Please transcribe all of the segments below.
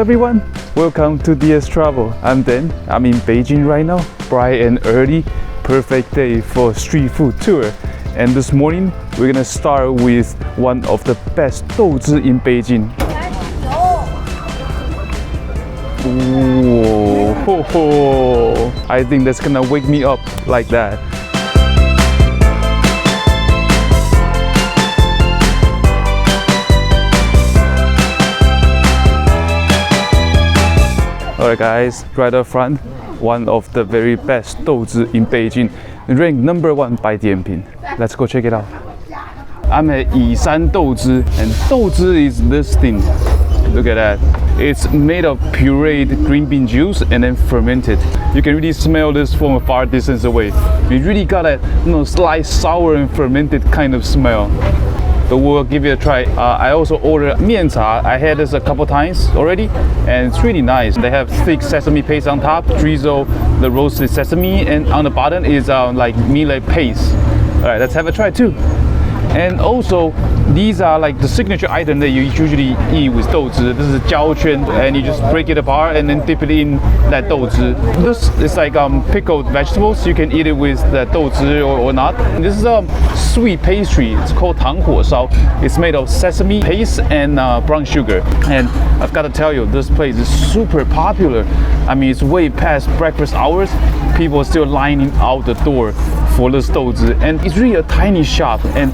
everyone, welcome to DS Travel. I'm Dan. I'm in Beijing right now, bright and early, perfect day for street food tour. And this morning we're gonna start with one of the best 豆汁 in Beijing. Whoa, ho, ho. I think that's gonna wake me up like that. Alright guys, right up front, one of the very best 豆汁 in Beijing, ranked #1 by jianping. Let's go check it out. I'm at Yisan 豆汁, and 豆汁 is this thing. Look at that. It's made of pureed green bean juice and then fermented. You can really smell this from a far distance away. It really got that, slight sour and fermented kind of smell. But we'll give it a try. I also ordered mian cha. I had this a couple times already, and it's really nice. They have thick sesame paste on top, drizzle the roasted sesame, and on the bottom is like millet paste. All right, let's have a try too. And also, these are like the signature item that you usually eat with 豆汁. This is jianping, and you just break it apart and then dip it in that 豆汁. This is like pickled vegetables. You can eat it with the 豆汁 or not. This is a sweet pastry. It's called 糖火烧. It's made of sesame paste and brown sugar. And I've got to tell you, this place is super popular. I mean, it's way past breakfast hours. People are still lining out the door for this 豆汁, and it's really a tiny shop. And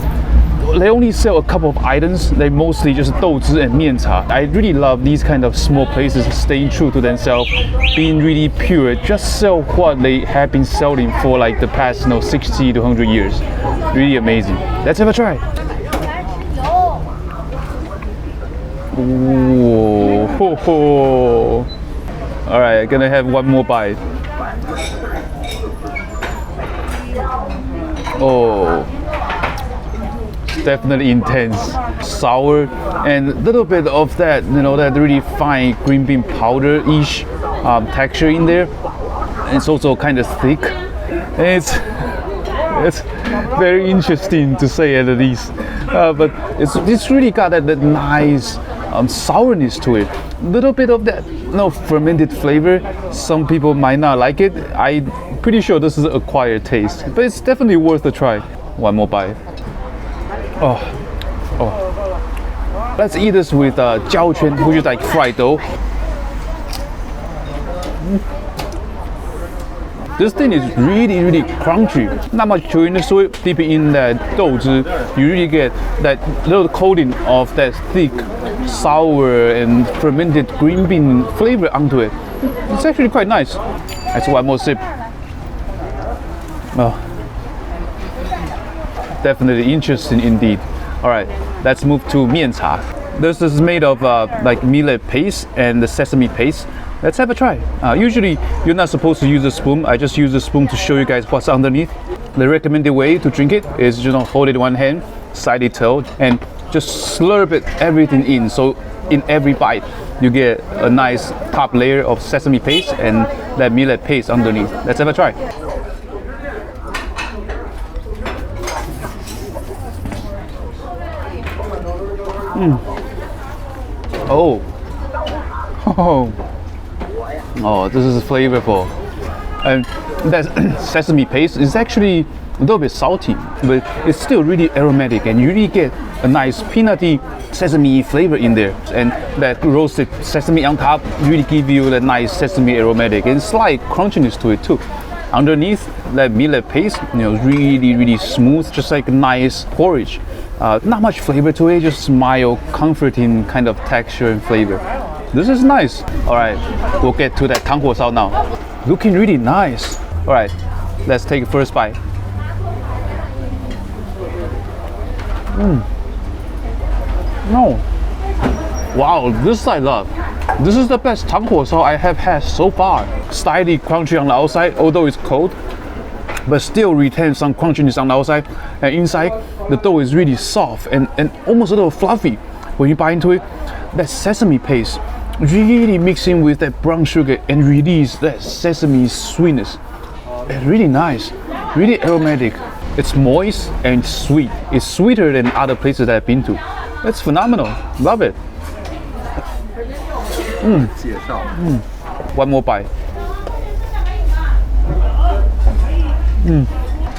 they only sell a couple of items. They mostly just 豆汁 and 面茶. I really love these kind of small places staying true to themselves, being really pure, just sell what they have been selling for like the past 60 to 100 years. Really amazing. Let's have a try. Ooh, ho, ho. All right, gonna have one more bite. Oh, definitely intense, sour, and a little bit of that, that really fine green bean powder-ish texture in there. It's also kind of thick. It's very interesting to say at least, but it's really got that nice sourness to it. A little bit of that fermented flavor. Some people might not like it. I'm pretty sure this is an acquired taste, but it's definitely worth a try. One more bite. Oh. Let's eat this with jianping, which is like fried dough. This thing is really crunchy. Not much chewiness to it. Deep in that 豆汁, you really get that little coating of that thick, sour and fermented green bean flavor onto it. It's actually quite nice. That's one more sip. Oh. Definitely interesting indeed. All right, let's move to mian cha. This is made of like millet paste and the sesame paste. Let's have a try. Usually you're not supposed to use a spoon. I just use a spoon to show you guys what's underneath. The recommended way to drink it is hold it in one hand, slightly tilt, and just slurp it everything in. So in every bite you get a nice top layer of sesame paste and that millet paste underneath. Let's have a try. Oh, this is flavorful. And that sesame paste is actually a little bit salty, but it's still really aromatic, and you really get a nice peanutty sesame flavor in there. And that roasted sesame on top really give you that nice sesame aromatic and slight crunchiness to it too. Underneath that millet paste, really smooth, just like a nice porridge. Not much flavor to it, just mild, comforting kind of texture and flavor. This is nice. All right, we'll get to that 糖火烧 now. Looking really nice. All right, let's take a first bite. No. Wow, this I love. This is the best 糖火烧 I have had so far. Slightly crunchy on the outside, although it's cold, but still retains some crunchiness on the outside. And inside, the dough is really soft and almost a little fluffy. When you bite into it, that sesame paste really mixing with that brown sugar and release that sesame sweetness. It's really nice, really aromatic. It's moist and sweet. It's sweeter than other places that I've been to. It's phenomenal. Love it. One more bite.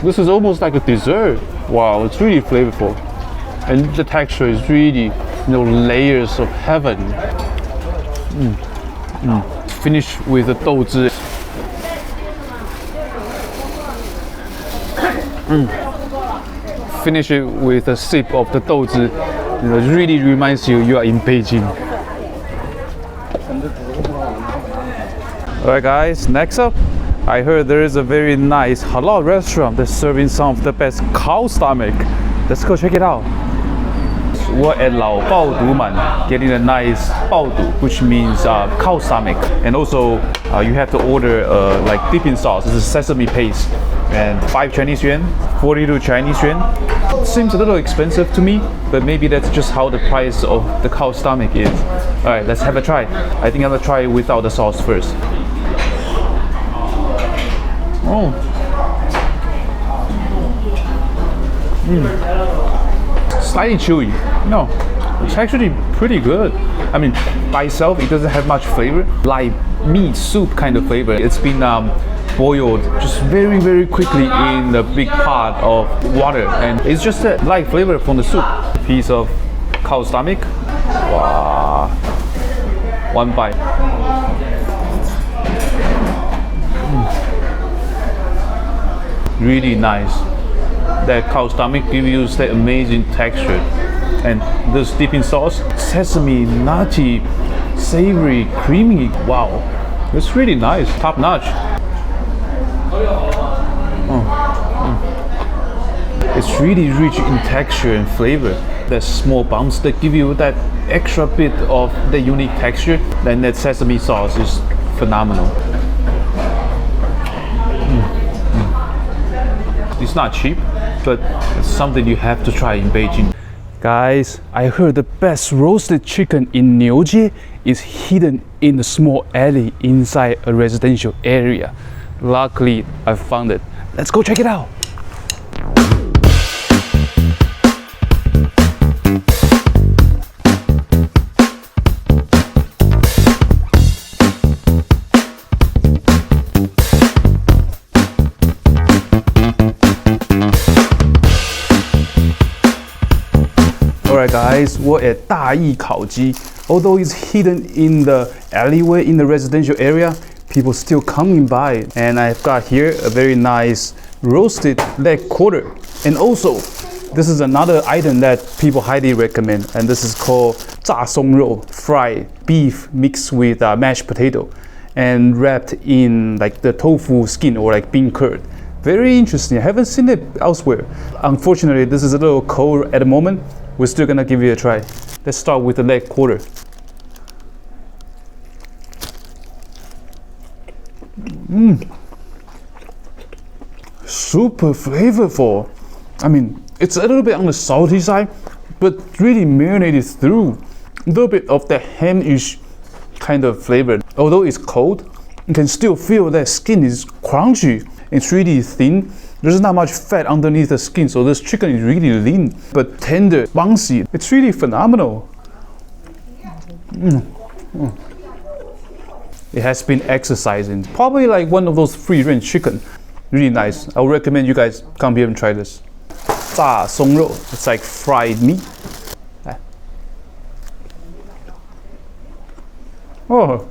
This is almost like a dessert. Wow, it's really flavorful. And the texture is really, layers of heaven. Finish with the 豆汁. Finish it with a sip of the 豆汁. It really reminds you are in Beijing. Alright guys, next up, I heard there is a very nice halal restaurant that's serving some of the best cow stomach. Let's go check it out. We're at Lao Bao Du Man, getting a nice bao du, which means cow stomach. And also, you have to order like dipping sauce. This is sesame paste. And 5 Chinese yuan, 42 Chinese yuan. Seems a little expensive to me, but maybe that's just how the price of the cow stomach is. Alright, let's have a try. I think I'm gonna try it without the sauce first. Oh. Slightly chewy. No, it's actually pretty good. I mean, by itself, it doesn't have much flavor. Like meat soup kind of flavor. It's been boiled just very, very quickly in a big pot of water. And it's just a light flavor from the soup. Piece of cow stomach. Wow. One bite. Really nice. That cow stomach gives you that amazing texture. And this dipping sauce, sesame, nutty, savory, creamy. Wow, it's really nice, top notch. It's really rich in texture and flavor. There's small bumps that give you that extra bit of the unique texture. Then that sesame sauce is phenomenal. It's not cheap, but it's something you have to try in Beijing. Guys, I heard the best roasted chicken in Niujie is hidden in a small alley inside a residential area. Luckily, I found it. Let's go check it out. Alright guys, we're at 大义烤鸡. Although it's hidden in the alleyway in the residential area, people still coming by. And I've got here a very nice roasted leg quarter. And also, this is another item that people highly recommend. And this is called 炸松肉, fried beef mixed with mashed potato and wrapped in like the tofu skin or like bean curd. Very interesting. I haven't seen it elsewhere. Unfortunately, this is a little cold at the moment. We're still gonna give it a try. Let's start with the leg quarter. Super flavorful. I mean, it's a little bit on the salty side, but really marinated through. A little bit of the ham-ish kind of flavor. Although it's cold, you can still feel that skin is crunchy. It's really thin. There's not much fat underneath the skin, so this chicken is really lean, but tender, bouncy. It's really phenomenal. It has been exercising. Probably like one of those free-range chicken. Really nice. I would recommend you guys come here and try this. 炸松肉. It's like fried meat. Oh,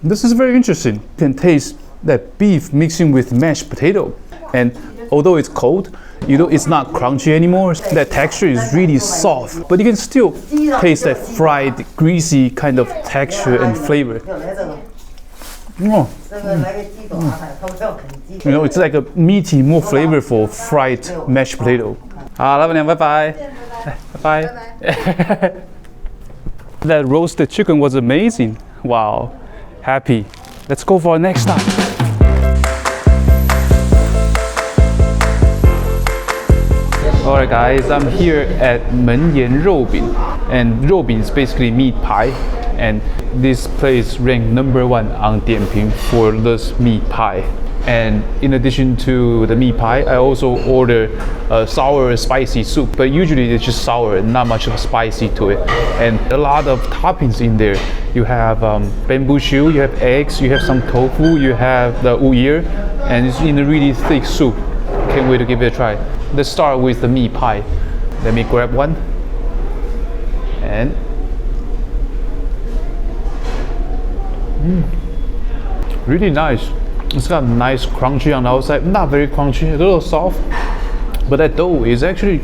this is very interesting. You can taste that beef mixing with mashed potato, and although it's cold, it's not crunchy anymore. That texture is really soft, but you can still taste that fried, greasy kind of texture and flavor. It's like a meaty, more flavorful fried mashed potato. 好，老板娘，拜拜，拜拜。That roasted chicken was amazing. Wow, happy. Let's go for our next stop. Alright guys, I'm here at 门岩肉饼, and 肉饼 is basically meat pie, and this place ranked #1 on Dianping for this meat pie. And in addition to the meat pie, I also order a sour spicy soup, but usually it's just sour and not much of spicy to it. And a lot of toppings in there. You have bamboo shoot, you have eggs, you have some tofu, you have the yrds, and it's in a really thick soup. Can't wait to give it a try. Let's start with the meat pie. Let me grab one. And really nice. It's got nice crunchy on the outside, not very crunchy, a little soft, but that dough is actually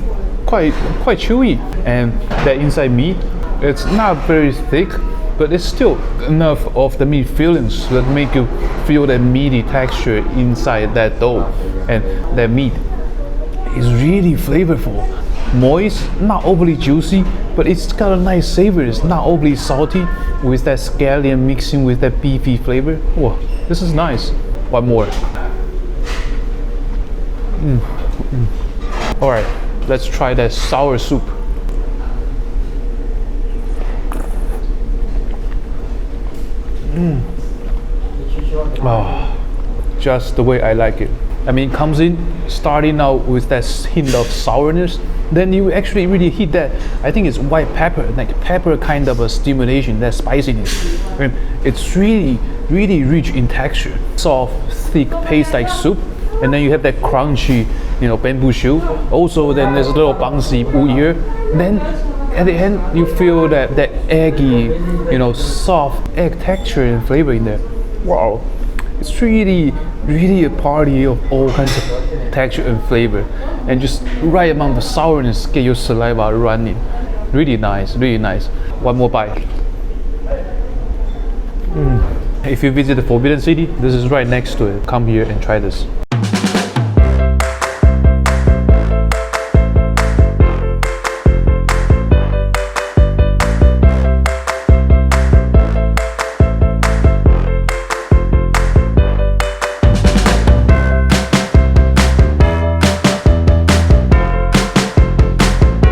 quite chewy. And that inside meat, it's not very thick, but it's still enough of the meat fillings that make you feel that meaty texture inside that dough. And that meat is really flavorful. Moist, not overly juicy, but it's got a nice savor. It's not overly salty with that scallion mixing with that beefy flavor. Whoa, this is nice. One more. All right, let's try that sour soup. Oh, just the way I like it. I mean, it comes in starting out with that hint of sourness, then you actually really hit that, I think it's white pepper, like pepper kind of a stimulation, that spiciness. And it's really rich in texture. Soft, thick paste-like soup, and then you have that crunchy, bamboo shoot. Also, then there's a little bouncy yrds. Then at the end, you feel that eggy, soft egg texture and flavor in there. Wow, it's really a party of all kinds of texture and flavor, and just right amount of sourness get your saliva running. Really nice, really nice. One more bite. If you visit the Forbidden City, this is right next to it. Come here and try this.